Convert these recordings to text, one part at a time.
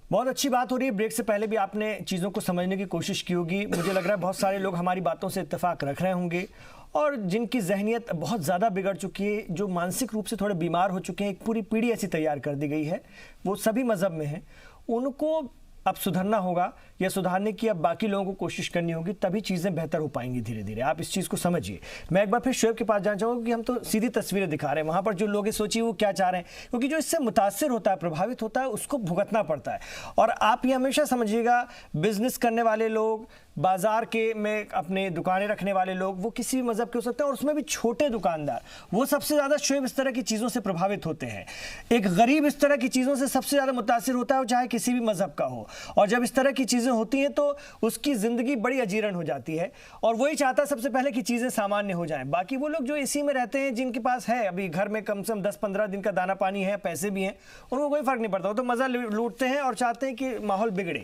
बहुत अच्छी बात हो रही है। ब्रेक से पहले भी आपने चीज़ों को समझने की कोशिश की होगी। मुझे लग रहा है बहुत सारे लोग हमारी बातों से इत्तेफाक रख रहे होंगे और जिनकी जहनियत बहुत ज़्यादा बिगड़ चुकी है, जो मानसिक रूप से थोड़े बीमार हो चुके हैं, एक पूरी पीढ़ी ऐसी तैयार कर दी गई है, वो सभी मज़हब में है, उनको अब सुधरना होगा या सुधारने की अब बाकी लोगों को कोशिश करनी होगी, तभी चीज़ें बेहतर हो पाएंगी धीरे धीरे। आप इस चीज़ को समझिए। मैं एक बार फिर शोएब के पास जाना चाहूँगा कि हम तो सीधी तस्वीरें दिखा रहे हैं, वहाँ पर जो लोग सोचिए वो क्या चाह रहे हैं, क्योंकि जो इससे मुतासिर होता है, प्रभावित होता है, उसको भुगतना पड़ता है। और आप ये हमेशा समझिएगा, बिजनेस करने वाले लोग, बाजार के में अपने दुकानें रखने वाले लोग, वो किसी भी मजहब के हो सकते हैं, और उसमें भी छोटे दुकानदार, वो सबसे ज़्यादा शोएब इस तरह की चीज़ों से प्रभावित होते हैं। एक गरीब इस तरह की चीज़ों से सबसे ज़्यादा मुतासिर होता है, चाहे किसी भी मजहब का हो। और जब इस तरह की चीज़ें होती हैं तो उसकी ज़िंदगी बड़ी अजीरन हो जाती है, और वही चाहता है सबसे पहले कि चीज़ें सामान्य हो जाएं। बाकी वो लोग जो इसी में रहते हैं, जिनके पास है अभी घर में कम से कम 10-15 दिन का दाना पानी है, पैसे भी हैं, उनको कोई फ़र्क नहीं पड़ता, वो तो मज़ा लूटते हैं और चाहते हैं कि माहौल बिगड़े।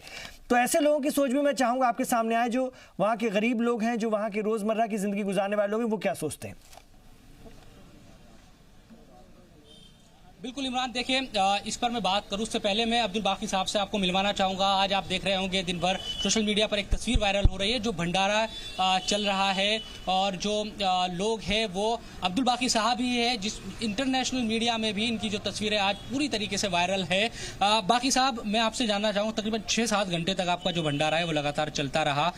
तो ऐसे लोगों की सोच भी मैं चाहूँगा आपके सामने आए, जो वहाँ के गरीब लोग हैं, जो वहाँ के रोज़मर्रा की ज़िंदगी गुजारने वाले लोग हैं, वो क्या सोचते हैं। बिल्कुल इमरान, देखिए इस पर मैं बात करूं उससे पहले मैं अब्दुल बाकी साहब से आपको मिलवाना चाहूँगा। आज आप देख रहे होंगे दिन भर सोशल मीडिया पर एक तस्वीर वायरल हो रही है, जो भंडारा चल रहा है, और जो लोग हैं वो अब्दुल बाकी साहब ही है, जिस इंटरनेशनल मीडिया में भी इनकी जो तस्वीरें आज पूरी तरीके से वायरल है। बाकी साहब, मैं आपसे जानना चाहूँगा, तकरीबन 6-7 घंटे तक आपका जो भंडारा है वो लगातार चलता रहा,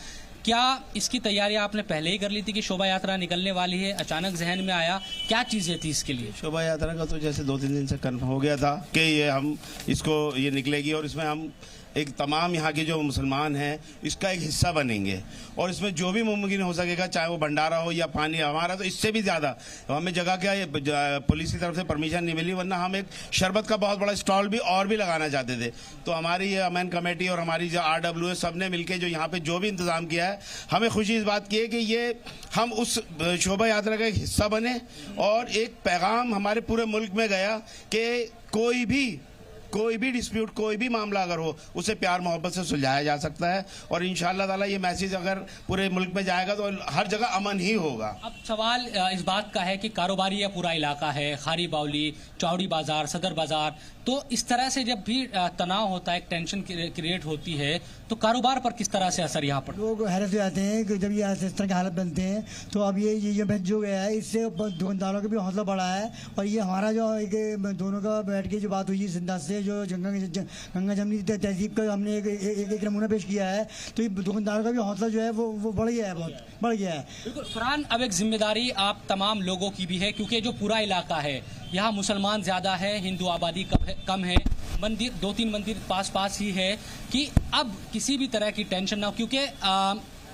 क्या इसकी तैयारियां आपने पहले ही कर ली थी कि शोभा यात्रा निकलने वाली है, अचानक जहन में आया, क्या चीजें थी इसके लिए? शोभा यात्रा का तो जैसे 2-3 दिन से कन्फर्म हो गया था कि ये निकलेगी, और इसमें हम एक तमाम यहाँ के जो मुसलमान हैं इसका एक हिस्सा बनेंगे, और इसमें जो भी मुमकिन हो सकेगा, चाहे वो भंडारा हो या पानी, हमारा तो इससे भी ज़्यादा हमें जगह क्या पुलिस की तरफ से परमिशन नहीं मिली, वरना हम एक शरबत का बहुत बड़ा स्टॉल भी लगाना चाहते थे। तो हमारी ये अमैन कमेटी और हमारी जो RWA सब ने मिलकर जो यहाँ पे जो भी इंतज़ाम किया है, हमें खुशी इस बात की है कि ये हम उस शोभा यात्रा का एक हिस्सा बने, और एक पैगाम हमारे पूरे मुल्क में गया कि कोई भी डिस्प्यूट, कोई भी मामला अगर हो, उसे प्यार मोहब्बत से सुलझाया जा सकता है। और इंशाअल्लाह ताला ये मैसेज अगर पूरे मुल्क में जाएगा तो हर जगह अमन ही होगा। अब सवाल इस बात का है कि कारोबारी या पूरा इलाका है, खारी बावली, चौड़ी बाजार, सदर बाजार, तो इस तरह से जब भी तनाव होता है, टेंशन क्रिएट होती है, तो कारोबार पर किस तरह से असर यहाँ पर? लोग हैरत हो जाते हैं कि जब ये इस तरह के हालत बनते हैं, तो अब ये बच जो गया है, इससे दुकानदारों का भी हौसला बढ़ा है। और ये हमारा जो एक दोनों का बैठ के जो बात हुई जिंदा से, जो गंगा जमनी तहजीब का हमने एक नमूना पेश किया है, तो ये दुकानदारों का भी हौसला जो है वो बढ़ गया है, बहुत बढ़ गया है। बिल्कुल फरहान, अब एक जिम्मेदारी आप तमाम लोगों की भी है, क्योंकि जो पूरा इलाका है यहाँ मुसलमान ज़्यादा है, हिंदू आबादी कम है, मंदिर 2-3 मंदिर पास ही है, कि अब किसी भी तरह की टेंशन ना हो, क्योंकि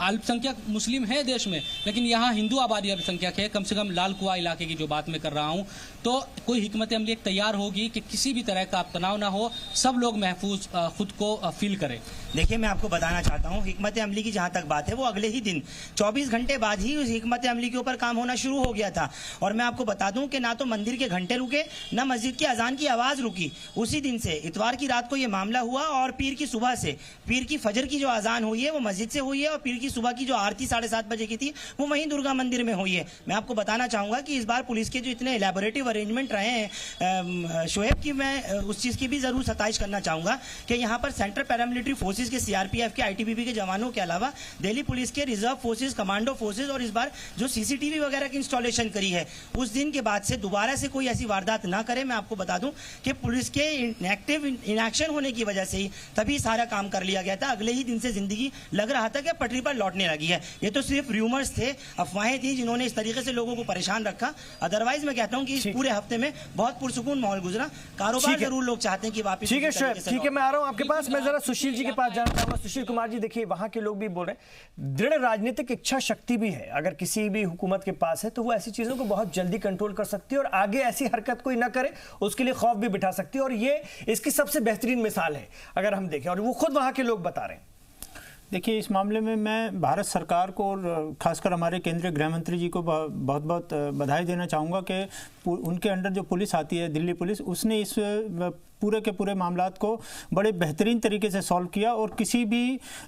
अल्पसंख्यक मुस्लिम है देश में, लेकिन यहाँ हिंदू आबादी अल्पसंख्यक है। कम से कम लाल कुआं इलाके की जो बात मैं कर रहा हूँ, तो कोई हिकमत अमली तैयार होगी कि किसी भी तरह का तनाव ना हो, सब लोग महफूज खुद को फील करें। देखिए, मैं आपको बताना चाहता हूँ, हिकमत अमली की जहाँ तक बात है, वो अगले ही दिन 24 घंटे बाद ही उस हिकमत अमली के ऊपर काम होना शुरू हो गया था। और मैं आपको बता दूं कि ना तो मंदिर के घंटे रुके, ना मस्जिद की अजान की आवाज़ रुकी। उसी दिन से इतवार की रात को ये मामला हुआ, और पीर की सुबह से, पीर की फजर की जो अजान हुई है वो मस्जिद से हुई है, और पीर की सुबह की जो आरती 7:30 बजे की थी वो वहीं दुर्गा मंदिर में हुई है। मैं आपको बताना चाहूँगा कि इस बार पुलिस के जो इतने एलैबोरेटिव अरेंजमेंट रहे हैं शोएब, की मैं उस चीज़ की भी ज़रूर सताइश करना चाहूँगा कि यहाँ पर सेंट्रल पैरामिलिट्री फोर्सेज के, CRPF के, ITBP के जवानों के अलावा दिल्ली पुलिस के रिजर्व फोर्सेज, कमांडो फोर्सेज, और इस बार जो CCTV वगैरह की इंस्टॉलेशन करी है, उस दिन के बाद से दोबारा से कोई ऐसी वारदात ना करे। मैं आपको बता दूं कि पुलिस के इनएक्शन होने की वजह से ही तभी सारा काम कर लिया गया था। अगले ही दिन से जिंदगी लग रहा था कि पटरी पर लौटने लगी है। ये तो सिर्फ र्यूमर्स थे, अफवाहें थी, जिन्होंने इस तरीके से लोगों को परेशान रखा। अदरवाइज मैं कहता हूँ कि इस पूरे हफ्ते में बहुत पुरसुकून माहौल गुजरा। कारोबार जरूर लोग चाहते हैं कि वापस। ठीक है, मैं आ रहा हूँ आपके पास। मैं जरा सुशील जी के पास जाना चाहूंगा। सुशील कुमार जी, देखिए वहां के लोग भी बोल रहे हैं, दृढ़ राजनीतिक इच्छा शक्ति भी है अगर किसी भी हुकूमत के पास है, तो वो ऐसी चीजों को बहुत जल्दी कंट्रोल कर सकती है, और आगे ऐसी हरकत कोई ना करे उसके लिए खौफ भी बिठा सकती है। और ये इसकी सबसे बेहतरीन मिसाल है अगर हम देखें, और वो खुद वहां के लोग बता रहे हैं। देखिए, इस मामले में मैं भारत सरकार को और खासकर हमारे केंद्रीय गृह मंत्री जी को बहुत बहुत बधाई देना चाहूँगा कि उनके अंडर जो पुलिस आती है, दिल्ली पुलिस, उसने इस पूरे के पूरे मामलात को बड़े बेहतरीन तरीके से सॉल्व किया, और किसी भी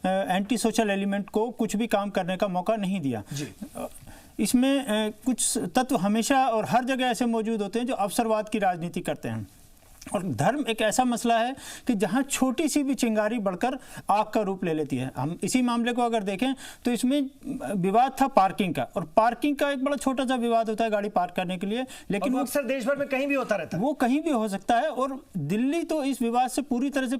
एंटी सोशल एलिमेंट को कुछ भी काम करने का मौका नहीं दिया। इसमें कुछ तत्व हमेशा और हर जगह ऐसे मौजूद होते हैं जो अवसरवाद की राजनीति करते हैं। और धर्म एक ऐसा मसला है कि जहां छोटी सी भी चिंगारी बढ़कर आग का रूप ले लेती है। हम इसी मामले को अगर देखें तो इसमें विवाद था पार्किंग का, और पार्किंग का एक बड़ा छोटा सा विवाद होता है गाड़ी पार्क करने के लिए, लेकिन वो अक्सर देश भर में कहीं भी होता रहता है, वो कहीं भी हो सकता है। और दिल्ली तो इस विवाद से पूरी तरह से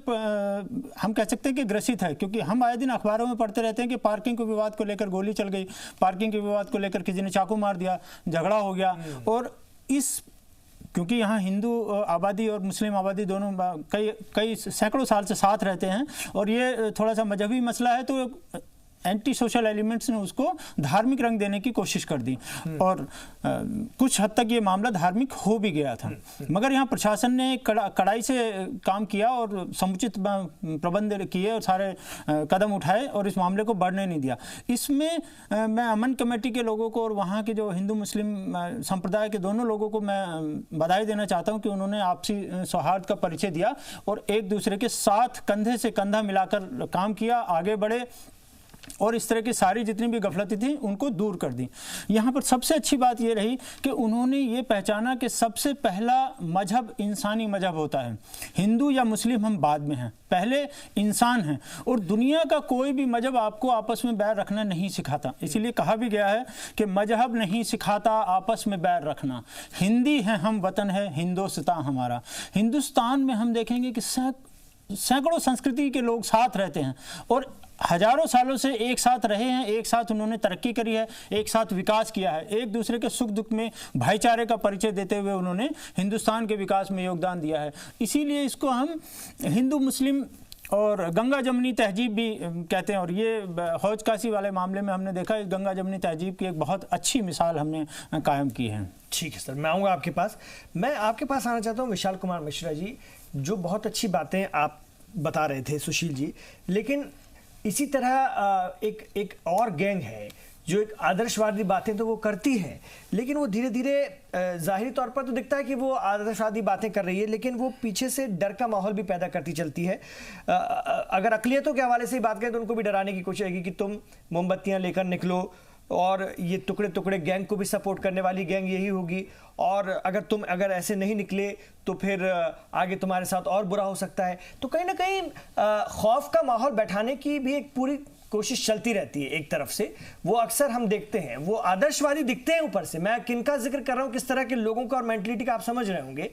हम कह सकते हैं कि ग्रसित है, क्योंकि हम आए दिन अखबारों में पढ़ते रहते हैं कि पार्किंग के विवाद को लेकर गोली चल गई, पार्किंग के विवाद को लेकर किसी ने चाकू मार दिया, झगड़ा हो गया। और इस क्योंकि यहाँ हिंदू आबादी और मुस्लिम आबादी दोनों कई सैकड़ों साल से साथ रहते हैं, और ये थोड़ा सा मजहबी मसला है, तो एंटी सोशल एलिमेंट्स ने उसको धार्मिक रंग देने की कोशिश कर दी, और कुछ हद तक ये मामला धार्मिक हो भी गया था। मगर यहाँ प्रशासन ने कड़ाई से काम किया और समुचित प्रबंध किए और सारे कदम उठाए और इस मामले को बढ़ने नहीं दिया। इसमें मैं अमन कमेटी के लोगों को और वहाँ के जो हिंदू मुस्लिम संप्रदाय के दोनों लोगों को मैं बधाई देना चाहता हूँ कि उन्होंने आपसी सौहार्द का परिचय दिया और एक दूसरे के साथ कंधे से कंधा मिलाकर काम किया, आगे बढ़े और इस तरह की सारी जितनी भी गफलती थी उनको दूर कर दी। यहाँ पर सबसे अच्छी बात ये रही कि उन्होंने ये पहचाना कि सबसे पहला मजहब इंसानी मजहब होता है। हिंदू या मुस्लिम हम बाद में हैं, पहले इंसान हैं, और दुनिया का कोई भी मजहब आपको आपस में बैर रखना नहीं सिखाता। इसीलिए कहा भी गया है कि मजहब नहीं सिखाता आपस में बैर रखना। हिंदी है हम, वतन है हिंदुस्तान हमारा। हिंदुस्तान में हम देखेंगे कि सैकड़ों संस्कृति के लोग साथ रहते हैं और हजारों सालों से एक साथ रहे हैं, एक साथ उन्होंने तरक्की करी है, एक साथ विकास किया है, एक दूसरे के सुख दुख में भाईचारे का परिचय देते हुए उन्होंने हिंदुस्तान के विकास में योगदान दिया है। इसीलिए इसको हम हिंदू मुस्लिम और गंगा जमनी तहजीब भी कहते हैं। और ये हौज काशी वाले मामले में हमने देखा इस गंगा जमनी तहजीब की एक बहुत अच्छी मिसाल हमने कायम की है। ठीक है सर, मैं आऊँगा आपके पास। मैं आपके पास आना चाहता हूँ विशाल कुमार मिश्रा जी, जो बहुत अच्छी बातें आप बता रहे थे सुशील जी, लेकिन इसी तरह एक और गैंग है जो एक आदर्शवादी बातें तो वो करती है, लेकिन वो धीरे धीरे जाहिरी तौर पर तो दिखता है कि वो आदर्शवादी बातें कर रही है, लेकिन वो पीछे से डर का माहौल भी पैदा करती चलती है। अगर अकलियतों के हवाले से ही बात करें तो उनको भी डराने की कोशिश है कि तुम मोमबत्तियां लेकर निकलो, और ये टुकड़े टुकड़े गैंग को भी सपोर्ट करने वाली गैंग यही होगी, और अगर ऐसे नहीं निकले तो फिर आगे तुम्हारे साथ और बुरा हो सकता है। तो कहीं ना कहीं खौफ का माहौल बैठाने की भी एक पूरी कोशिश चलती रहती है। एक तरफ से वो अक्सर हम देखते हैं वो आदर्शवादी दिखते हैं ऊपर से, मैं किनका जिक्र कर रहा हूँ, किस तरह के लोगों का और मेंटलिटी का आप समझ रहे होंगे,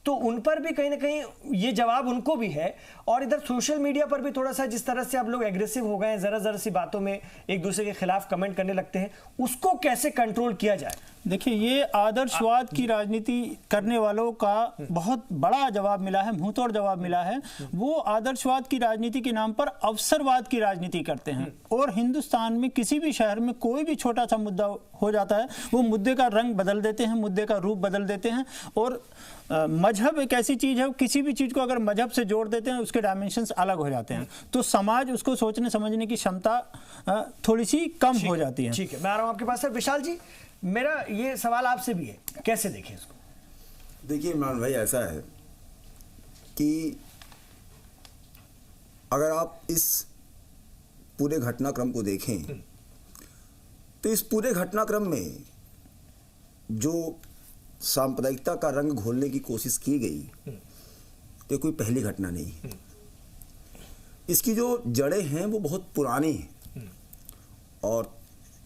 तो उन पर भी कहीं ना कहीं ये जवाब उनको भी है। और इधर सोशल मीडिया पर भी थोड़ा सा जिस तरह से आप लोग एग्रेसिव हो गए हैं, जरा सी बातों में एक दूसरे के खिलाफ कमेंट करने लगते हैं, उसको कैसे कंट्रोल किया जाए? देखिए, ये आदर्शवाद की राजनीति करने वालों का बहुत बड़ा जवाब मिला है, मुंहतोड़ जवाब मिला है। वो आदर्शवाद की राजनीति के नाम पर अवसरवाद की राजनीति करते हैं, और हिंदुस्तान में किसी भी शहर में कोई भी छोटा सा मुद्दा हो जाता है, वो मुद्दे का रंग बदल देते हैं, मुद्दे का रूप बदल देते हैं। और मजहब एक ऐसी चीज है, किसी भी चीज को अगर मजहब से जोड़ देते हैं उसके डायमेंशंस अलग हो जाते हैं, तो समाज उसको सोचने समझने की क्षमता थोड़ी सी कम हो जाती है। ठीक है, मैं आ रहा हूं आपके पास। सर विशाल जी, मेरा ये सवाल आपसे भी है, कैसे देखें इसको? देखिए इमरान भाई, ऐसा है कि अगर आप इस पूरे घटनाक्रम को देखें तो इस पूरे घटनाक्रम में जो सांप्रदायिकता का रंग घोलने की कोशिश की गई, ये कोई पहली घटना नहीं है। इसकी जो जड़ें हैं वो बहुत पुरानी हैं, और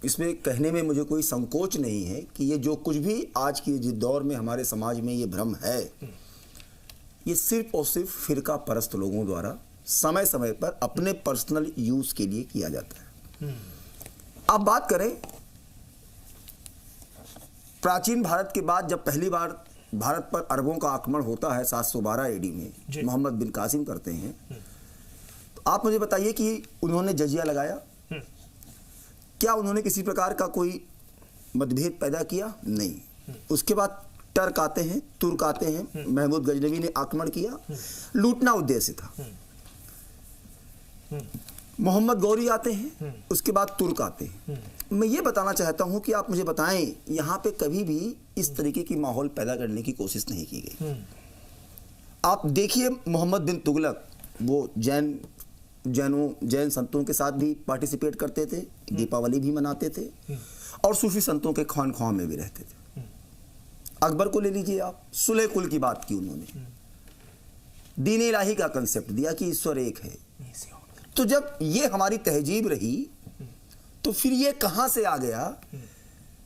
इसमें कहने में मुझे कोई संकोच नहीं है कि ये जो कुछ भी आज के जिस दौर में हमारे समाज में ये भ्रम है, ये सिर्फ और सिर्फ फिरका परस्त लोगों द्वारा समय समय पर अपने पर्सनल यूज के लिए किया जाता है। आप बात करें प्राचीन भारत के बाद, जब पहली बार भारत पर अरबों का आक्रमण होता है 712 एडी में, मोहम्मद बिन कासिम करते हैं, तो आप मुझे बताइए कि उन्होंने जजिया लगाया? क्या उन्होंने किसी प्रकार का कोई मतभेद पैदा किया? नहीं। उसके बाद टर्क आते हैं, तुर्क आते हैं, महमूद गजनवी ने आक्रमण किया, लूटना उद्देश्य था। मोहम्मद गौरी आते हैं, उसके बाद तुर्क आते हैं। मैं ये बताना चाहता हूं कि आप मुझे बताएं, यहां पे कभी भी इस तरीके की माहौल पैदा करने की कोशिश नहीं की गई। आप देखिए, मोहम्मद बिन तुगलक वो जैन संतों के साथ भी पार्टिसिपेट करते थे, दीपावली भी मनाते थे, और सूफी संतों के खानख्वाह में भी रहते थे। अकबर को ले लीजिए आप, सुलह कुल की बात की उन्होंने, दीन इलाही का कंसेप्ट दिया कि ईश्वर एक है। तो जब ये हमारी तहजीब रही तो फिर ये कहां से आ गया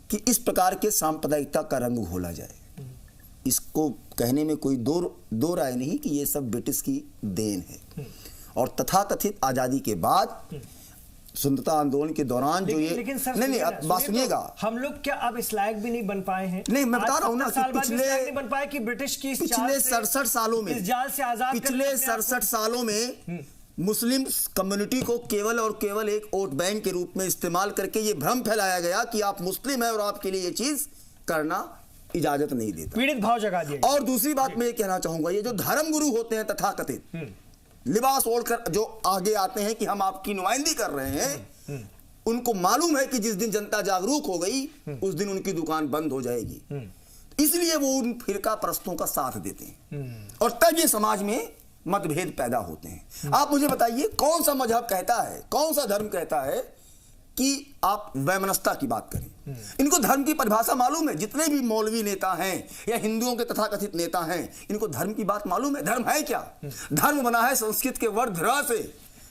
कि इस प्रकार के सांप्रदायिकता का रंग घोला जाए। इसको कहने में कोई दो राय नहीं कि ये सब ब्रिटिश की देन है। और तथाकथित आजादी के बाद स्वतंत्रता आंदोलन के दौरान जो ये लेकिन सर नहीं अब बात सुनिएगा, हम लोग क्या अब इस लायक भी नहीं बन पाए हैं? नहीं, मैं बता रहा हूं ना कि नहीं बन पाए कि ब्रिटिश की पिछले 67 सालों में, पिछले 67 सालों में मुस्लिम कम्युनिटी को केवल और केवल एक वोट बैंक के रूप में इस्तेमाल करके ये भ्रम फैलाया गया कि आप मुस्लिम हैं और आपके लिए ये चीज करना इजाजत नहीं देता, पीड़ित भाव जगा दिया। और दूसरी बात मैं ये कहना चाहूंगा, ये जो धर्म गुरु होते हैं तथाकथित लिबास ओढ़कर जो आगे आते हैं कि हम आपकी नुमाइंदगी कर रहे हैं, उनको मालूम है कि जिस दिन जनता जागरूक हो गई उस दिन उनकी दुकान बंद हो जाएगी, इसलिए वो उन फिरका परस्तों का साथ देते हैं और तब ये समाज में मतभेद पैदा होते हैं। आप मुझे बताइए कौन सा मजहब कहता है, कौन सा धर्म कहता है कि आप वैमनस्यता की बात करें? इनको धर्म की परिभाषा मालूम है। जितने भी मौलवी नेता हैं या हिंदुओं के तथाकथित नेता हैं, इनको धर्म की बात मालूम है। धर्म है क्या? धर्म बना है संस्कृत के वर्ड ध्र से,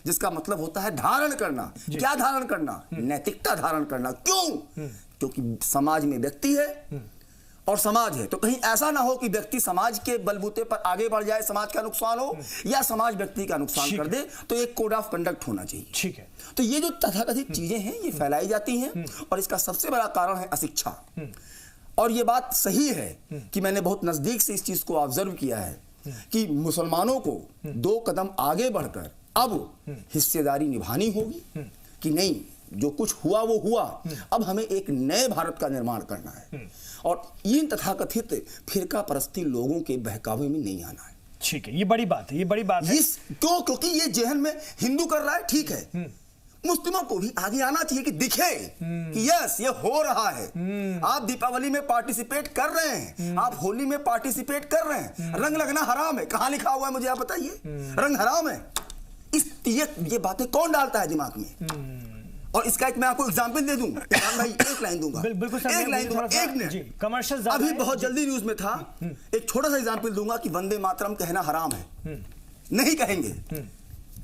जिसका मतलब होता है धारण करना। क्या धारण करना? नैतिकता धारण करना। क्यों? क्योंकि समाज में व्यक्ति है और समाज है, तो कहीं ऐसा ना हो कि व्यक्ति समाज के बलबूते पर आगे बढ़ जाए, समाज का नुकसान हो या समाज व्यक्ति का नुकसान कर दे, तो एक कोड ऑफ कंडक्ट होना चाहिए। ठीक है। तो ये जो तथाकथित चीजें हैं ये फैलाई जाती हैं और इसका सबसे बड़ा कारण है अशिक्षा। और ये बात सही है कि मैंने बहुत नजदीक से इस चीज को ऑब्जर्व किया है कि मुसलमानों को 2 कदम आगे बढ़कर अब हिस्सेदारी निभानी होगी कि नहीं, जो कुछ हुआ वो हुआ, अब हमें एक नए भारत का निर्माण करना है और इन तथाकथित फिरका परस्ती लोगों के बहकावे में नहीं आना है। ठीक है, ये बड़ी बात है, ये बड़ी बात है। क्यों? क्योंकि ये जहन में हिंदू कर रहा है, ठीक है, मुस्लिमों को भी आगे आना चाहिए कि दिखे कि यस ये हो रहा है। आप दीपावली में पार्टिसिपेट कर रहे हैं, आप होली में पार्टिसिपेट कर रहे हैं, रंग लगना हराम है। कहां लिखा हुआ है मुझे आप बताइए? रंग हराम है। ये बातें कौन डालता है दिमाग में? और इसका एक मैं आपको एग्जांपल दे दूं भाई, एक लाइन दूंगा, एक लाइन दूंगा, एक मिनट। कमर्शियल अभी बहुत जल्दी न्यूज में था, एक छोटा सा एग्जांपल दूंगा कि वंदे मातरम कहना हराम है, नहीं कहेंगे,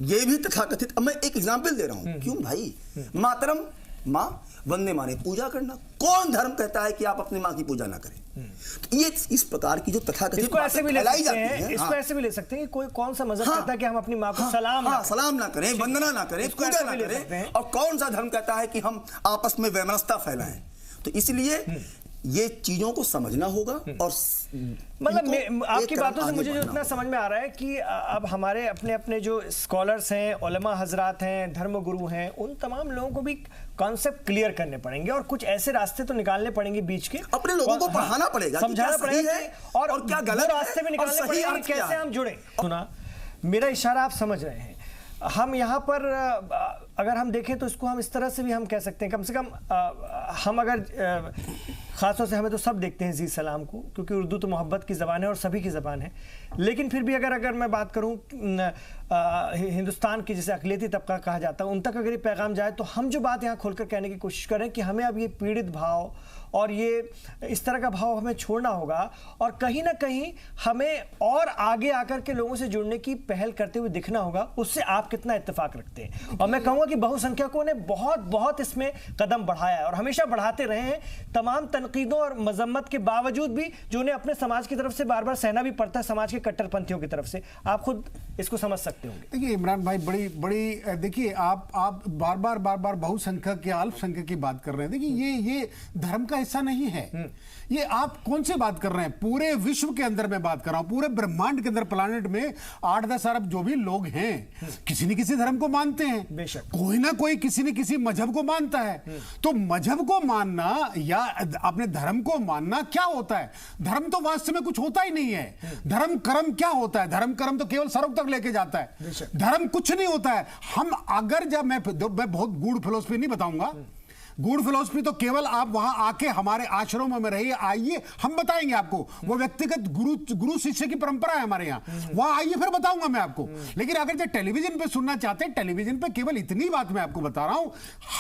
ये भी तथाकथित। अब मैं एक एग्जांपल दे रहा हूं। क्यों भाई? मातरम माँ, वंदे माने पूजा करना। कौन धर्म कहता है कि आप अपनी माँ की पूजा ना करें? ये इस प्रकार की जो तथाकथित इसको ऐसे भी ले सकते हैं, इसको ऐसे भी ले सकते हैं कि कोई कौन सा मजहब कहता है कि हम अपनी माँ को सलाम ना करें, वंदना ना करें, पूजा ना करें, और कौन सा धर्म कहता है कि हम आपस में वैमनस्यता फैलाएं? तो इसलिए ये चीजों को समझना होगा। और मतलब आपकी बातों से मुझे जो इतना समझ में आ रहा है कि अब हमारे अपने अपने जो स्कॉलर्स हैं, उलमा हजरात हैं, धर्मगुरु हैं, उन तमाम लोगों को भी कॉन्सेप्ट क्लियर करने पड़ेंगे और कुछ ऐसे रास्ते तो निकालने पड़ेंगे बीच के, अपने लोगों को पढ़ाना पड़ेगा, समझाना पड़ेगा और क्या गलत रास्ते में निकालने पड़ेगा, कैसे हम जुड़े। सुना मेरा इशारा, आप समझ रहे हैं। हम यहाँ पर अगर हम देखें तो इसको हम इस तरह से भी हम कह सकते हैं, कम से कम हम अगर ख़ासतौर से हमें तो सब देखते हैं जी सलाम को, क्योंकि उर्दू तो मोहब्बत की ज़बान है और सभी की ज़बान है। लेकिन फिर भी अगर मैं बात करूँ हिंदुस्तान की जिसे अक़लियती तबका कहा जाता है, उन तक अगर ये पैगाम जाए, तो हम जो बात यहाँ खोलकर कहने की कोशिश करें कि हमें अब ये पीड़ित भाव और ये इस तरह का भाव हमें छोड़ना होगा और कहीं ना कहीं हमें और आगे आकर के लोगों से जुड़ने की पहल करते हुए दिखना होगा। उससे आप कितना इत्तेफाक रखते हैं? और मैं कहूँगा कि बहुसंख्यकों ने बहुत इसमें कदम बढ़ाया है और हमेशा बढ़ाते रहे हैं, तमाम तनकीदों और मजम्मत के बावजूद भी, जो उन्हें अपने समाज की तरफ से बार बार सहना भी पड़ता है, समाज के कट्टरपंथियों की तरफ से। आप खुद इसको समझ सकते होंगे। देखिए इमरान भाई, बड़ी देखिए आप बार बार बहुसंख्यक या अल्पसंख्यक की बात कर रहे हैं। देखिए ये धर्म का हिस्सा नहीं है। ये आप कौन से बात कर रहे हैं? पूरे विश्व के अंदर मैं बात कर रहा हूं, पूरे ब्रह्मांड के अंदर, प्लानेट में 8-10 अरब जो भी लोग हैं, किसी न किसी धर्म को मानते हैं। बेशक कोई ना कोई किसी न किसी मजहब को मानता है। तो मजहब को मानना या अपने धर्म को मानना क्या होता है? धर्म तो वास्तव में कुछ होता ही नहीं है। धर्म कर्म क्या होता है? धर्म कर्म तो केवल स्वर्ग तक लेके जाता है। धर्म कुछ नहीं होता है। हम अगर जब मैं बहुत गूढ़ फिलोसफी नहीं बताऊंगा, गुड फिलोसफी तो केवल आप वहां आके हमारे आश्रमों में रहिए, आइए, हम बताएंगे आपको। वो व्यक्तिगत गुरु शिष्य की परंपरा है हमारे यहाँ, वहां आइए फिर बताऊंगा मैं आपको। लेकिन अगर जो टेलीविजन पे सुनना चाहते हैं, टेलीविजन पे केवल इतनी बात मैं आपको बता रहा हूं,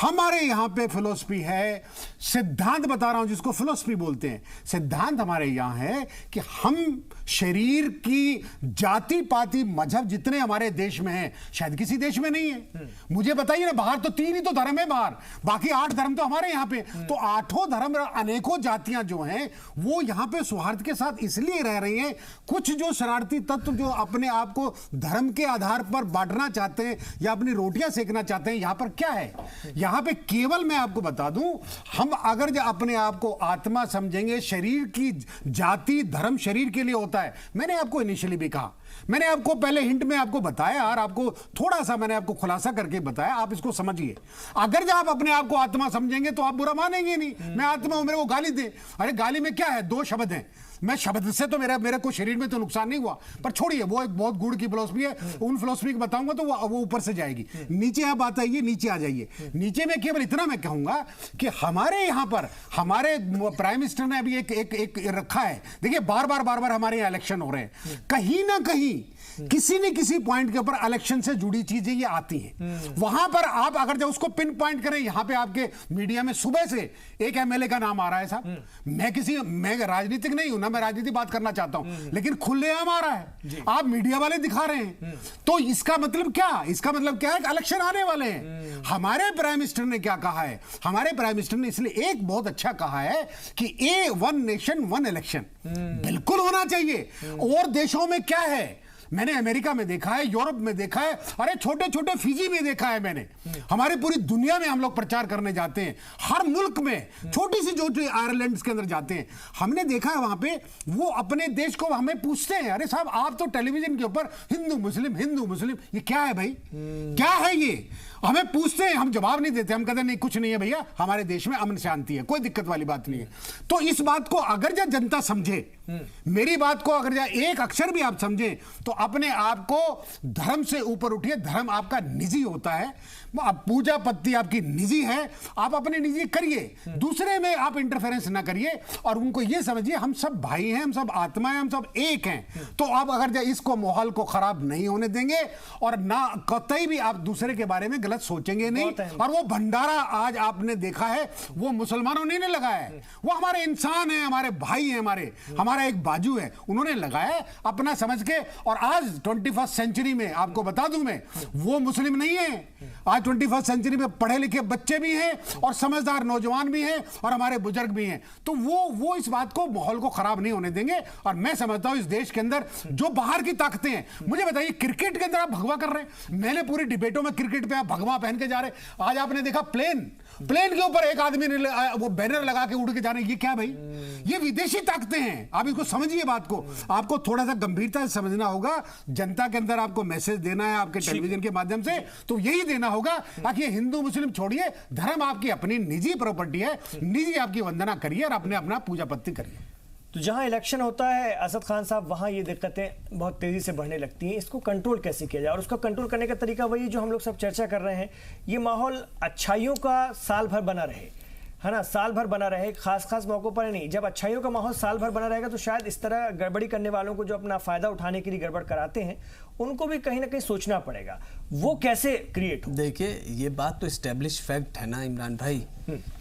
हमारे यहाँ पे फिलोसफी है, सिद्धांत बता रहा हूं जिसको फिलोसफी बोलते हैं। सिद्धांत हमारे यहाँ है कि हम शरीर की जाति पाति मजहब जितने हमारे देश में हैं, शायद किसी देश में नहीं है। मुझे बताइए ना, बाहर तो 3 ही तो धर्म है बाहर, बाकी 8 धर्म तो हमारे यहाँ पे। तो 8 धर्म, अनेकों जातियां जो हैं वो यहाँ पे सौहार्द के साथ इसलिए रह रही हैं। कुछ जो शरारती तत्व जो अपने आप को धर्म के आधार पर बांटना चाहते हैं या अपनी रोटियां सेकना चाहते हैं, यहाँ पर क्या है, यहाँ पे केवल मैं आपको बता दूं, हम अगर जो अपने आप को आत्मा समझेंगे, शरीर की जाति धर्म शरीर के लिए होता है। मैंने आपको इनिशियली भी कहा, मैंने आपको पहले हिंट में आपको बताया और आपको थोड़ा सा मैंने आपको खुलासा करके बताया, आप इसको समझिए। अगर जब आप अपने आप को आत्मा समझेंगे तो आप बुरा मानेंगे नहीं। मैं आत्मा हूं, मेरे को गाली दे, अरे गाली में क्या है, 2 शब्द हैं। मैं शब्द से तो मेरे को शरीर में तो नुकसान नहीं हुआ, पर छोड़िए, वो एक बहुत गुड़ की फिलोसफी है, उन फिलोसफी को बताऊंगा तो वो ऊपर से जाएगी। नीचे आप बात आइए, नीचे आ जाइए। नीचे में केवल इतना मैं कहूंगा कि हमारे यहाँ पर हमारे प्राइम मिनिस्टर ने अभी एक रखा है। देखिए बार बार हमारे यहाँ इलेक्शन हो रहे हैं, कहीं ना कहीं किसी न किसी पॉइंट के ऊपर इलेक्शन से जुड़ी चीजें ये आती हैं। वहां पर आप अगर जब उसको पिन पॉइंट करें, यहां पे आपके मीडिया में सुबह से एक एमएलए का नाम आ रहा है साहब। मैं राजनीतिक नहीं हूं ना, मैं राजनीति बात करना चाहता हूं, लेकिन खुलेआम आ रहा है, आप मीडिया वाले दिखा रहे हैं। तो इसका मतलब क्या, इसका मतलब क्या है, इलेक्शन आने वाले हैं। हमारे प्राइम मिनिस्टर ने क्या कहा है, हमारे प्राइम मिनिस्टर ने इसलिए एक बहुत अच्छा कहा है कि वन नेशन वन इलेक्शन बिल्कुल होना चाहिए। और देशों में क्या है, मैंने अमेरिका में देखा है, यूरोप में देखा है, अरे छोटे छोटे फिजी में देखा है मैंने। हमारी पूरी दुनिया में हम लोग प्रचार करने जाते हैं, हर मुल्क में छोटी सी जो आयरलैंड के अंदर जाते हैं, हमने देखा है वहां पे वो अपने देश को हमें पूछते हैं, अरे साहब आप तो टेलीविजन के ऊपर हिंदू मुस्लिम, ये क्या है भाई, क्या है ये, हमें पूछते हैं, हम जवाब नहीं देते, हम कहते हैं नहीं कुछ नहीं है भैया, हमारे देश में अमन शांति है, कोई दिक्कत वाली बात नहीं है। तो इस बात को अगर जब जनता समझे, मेरी बात को अगर एक अक्षर भी आप समझें, तो अपने आप को धर्म से ऊपर उठिए। धर्म आपका निजी होता है, पूजा पत्ती आपकी निजी है, आप अपने निजी करिए, दूसरे में आप इंटरफेरेंस ना करिए और उनको ये समझिए हम सब भाई हैं, हम सब आत्मा हैं, हम सब एक हैं। तो आप अगर इसको माहौल को खराब नहीं होने देंगे और ना कतई भी आप दूसरे के बारे में गलत सोचेंगे नहीं। और वो भंडारा आज आपने देखा है, वो मुसलमानों ने नहीं लगाया है, वो हमारे इंसान हैं, हमारे भाई हैं, हमारा एक बाजू है, उन्होंने लगाया अपना समझ के। और आज 21वीं सेंचुरी में आपको बता दूं मैं, वो मुस्लिम नहीं है, आज 21वीं सेंचुरी में पढ़े लिखे बच्चे भी हैं और समझदार नौजवान भी हैं और हमारे बुजुर्ग भी हैं। तो वो इस बात को माहौल को खराब नहीं होने देंगे। और मैं समझता हूं इस देश के अंदर जो बाहर की ताकतें हैं, मुझे बताइए क्रिकेट के अंदर आप भगवा कर रहे हैं, मैंने पूरी डिबेटों में क्रिकेट पे आप भगवा पहन के जा रहे, आज आपने देखा प्लेन के ऊपर एक आदमी ने वो बैनर लगा के उड़ के जा रहे, ये क्या भाई, ये विदेशी ताकतें हैं। आप इसको समझिए, बात को आपको थोड़ा सा गंभीरता से समझना होगा। जनता के अंदर आपको मैसेज देना है आपके टेलीविजन के माध्यम से, तो यही देना होगा ताकि हिंदू मुस्लिम छोड़िए, धर्म आपकी अपनी निजी प्रॉपर्टी है, निजी आपकी वंदना करिए और अपने अपना पूजा पत्ती करिए। तो जहां इलेक्शन होता है असद खान साहब, वहां ये दिक्कतें बहुत तेजी से बढ़ने लगती हैं। इसको कंट्रोल कैसे किया जाए, और उसका कंट्रोल करने का तरीका वही जो हम लोग सब चर्चा कर रहे हैं, ये माहौल अच्छाइयों का साल भर बना रहे, है ना, साल भर बना रहे, खास मौकों पर नहीं। जब अच्छाइयों का माहौल साल भर बना रहेगा तो शायद इस तरह गड़बड़ी करने वालों को, जो अपना फायदा उठाने के लिए गड़बड़ कराते हैं, उनको भी कहीं ना कहीं सोचना पड़ेगा वो कैसे क्रिएट हो। देखिए ये बात तो एस्टेब्लिश फैक्ट है ना इमरान भाई,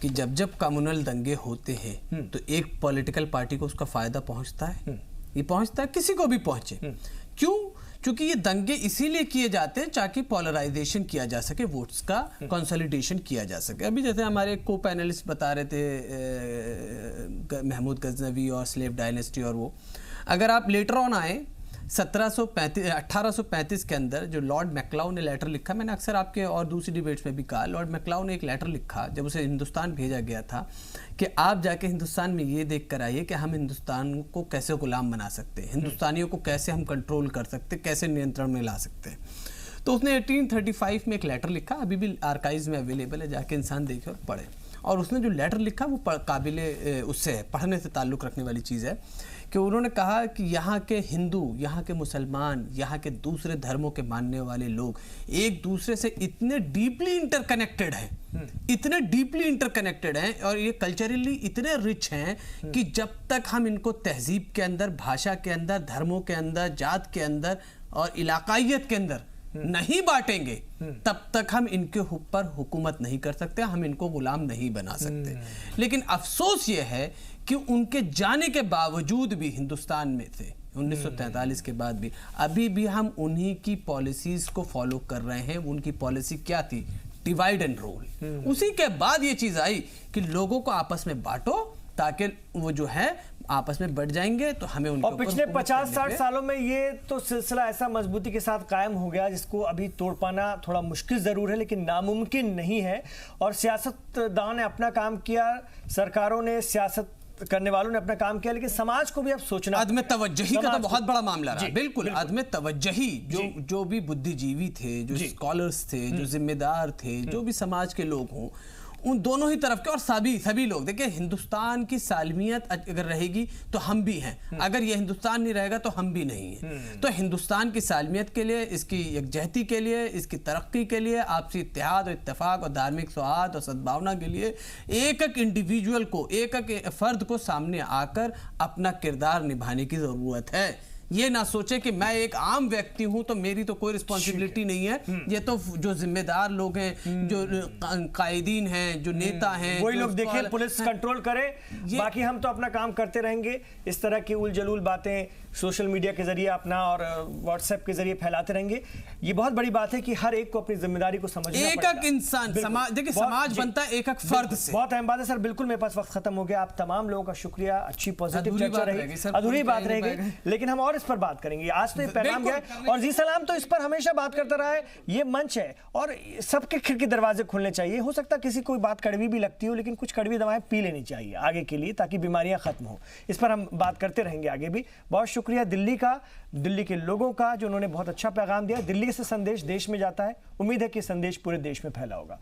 कि जब कम्युनल दंगे होते हैं तो एक पॉलिटिकल पार्टी को उसका फायदा पहुंचता है, ये पहुंचता है, किसी को भी पहुंचे। क्यों? क्योंकि ये दंगे इसीलिए किए जाते हैं ताकि पोलराइजेशन किया जा सके, वोट्स का कंसोलिडेशन किया जा सके। अभी जैसे हमारे को पैनलिस्ट बता रहे थे महमूद गजनवी और स्लेव डायनेस्टी, और वो अगर आप लेटर ऑन आए 1835 के अंदर जो लॉर्ड मैक्लाउ ने लेटर लिखा, मैंने अक्सर आपके और दूसरी डिबेट्स में भी कहा, लॉर्ड मैक्लाउ ने एक लेटर लिखा जब उसे हिंदुस्तान भेजा गया था कि आप जाके हिंदुस्तान में ये देख कर आइए कि हम हिंदुस्तान को कैसे गुलाम बना सकते हैं, हिंदुस्तानियों को कैसे हम कंट्रोल कर सकते, कैसे नियंत्रण में ला सकते हैं। तो उसने 1835 में एक लेटर लिखा, अभी भी आर्काइव्स में अवेलेबल है, जाके इंसान देखे और पढ़े। और उसने जो लेटर लिखा वो काबिले उससे पढ़ने से ताल्लुक़ रखने वाली चीज़ है कि उन्होंने कहा कि यहाँ के हिंदू, यहाँ के मुसलमान, यहाँ के दूसरे धर्मों के मानने वाले लोग एक दूसरे से इतने डीपली इंटरकनेक्टेड हैं, इतने डीपली इंटरकनेक्टेड हैं और ये कल्चरली इतने रिच हैं कि जब तक हम इनको तहजीब के अंदर, भाषा के अंदर, धर्मों के अंदर, जात के अंदर और इलाकाइयत के अंदर नहीं बांटेंगे तब तक हम इनके ऊपर हुकूमत नहीं कर सकते, हम इनको गुलाम नहीं बना सकते। लेकिन अफसोस ये है कि उनके जाने के बावजूद भी हिंदुस्तान में से 1943 के बाद भी अभी भी हम उन्हीं की पॉलिसीज को फॉलो कर रहे हैं। उनकी पॉलिसी क्या थी? Divide and rule. उसी के बाद ये चीज आई कि लोगों को आपस में बांटो ताकि वो जो है आपस में बढ़ जाएंगे तो हमें उनके और पिछले 50-60 सालों में ये तो सिलसिला ऐसा मजबूती के साथ कायम हो गया जिसको अभी तोड़ पाना थोड़ा मुश्किल जरूर है, लेकिन नामुमकिन नहीं है। और सियासतदान ने अपना काम किया, सरकारों ने, सियासत करने वालों ने अपना काम किया, लेकिन समाज को भी अब सोचना, अदम तवज्जुही का तो बहुत बड़ा मामला रहा। बिल्कुल अदम तवज्जुही, जो भी बुद्धिजीवी थे, जो स्कॉलर्स थे, जो जिम्मेदार थे, जो भी समाज के लोग हों, उन दोनों ही तरफ के और सभी लोग देखिए, हिंदुस्तान की सालमियत अगर रहेगी तो हम भी हैं, अगर ये हिंदुस्तान नहीं रहेगा तो हम भी नहीं हैं। तो हिंदुस्तान की सालमियत के लिए, इसकी यकजहती के लिए, इसकी तरक्की के लिए, आपसी इत्तेहाद और इत्तेफाक और धार्मिक सौहार्द और सद्भावना के लिए एक एक इंडिविजुअल को, एक एक फर्द को सामने आकर अपना किरदार निभाने की जरूरत है। ये ना सोचे कि मैं एक आम व्यक्ति हूं तो मेरी तो कोई रिस्पॉन्सिबिलिटी नहीं है। ये तो जो जिम्मेदार लोग हैं, जो कायदीन हैं, जो नेता हैं, वही लोग देखें, पुलिस कंट्रोल करे, बाकी हम तो अपना काम करते रहेंगे। इस तरह की उल जलूल बातें सोशल मीडिया के जरिए अपना और व्हाट्सएप के जरिए फैलाते रहेंगे। ये बहुत बड़ी बात है कि हर एक को अपनी जिम्मेदारी को समझना पड़ेगा। एक इंसान, समाज, देखिए समाज बनता है एक एक फर्द से। बहुत अहम बात है सर। बिल्कुल, मेरे पास वक्त खत्म हो गया। आप तमाम लोगों का शुक्रिया। अच्छी पॉजिटिव चर्चा रही, अधूरी बात रह गई, लेकिन हम और इस पर बात करेंगे। आज तो ये पैगाम गया और जी सलाम तो इस पर हमेशा बात करता रहा है। ये मंच है और सबके खिड़की दरवाजे खुलने चाहिए। हो सकता है किसी कोई बात कड़वी भी लगती हो, लेकिन कुछ कड़वी दवाएं पी लेनी चाहिए आगे के लिए, ताकि बीमारियां खत्म हो। इस पर हम बात करते रहेंगे आगे भी। बहुत शुक्रिया दिल्ली का, दिल्ली के लोगों का, जो उन्होंने बहुत अच्छा पैगाम दिया। दिल्ली से संदेश देश में जाता है। उम्मीद है कि संदेश पूरे देश में फैला होगा।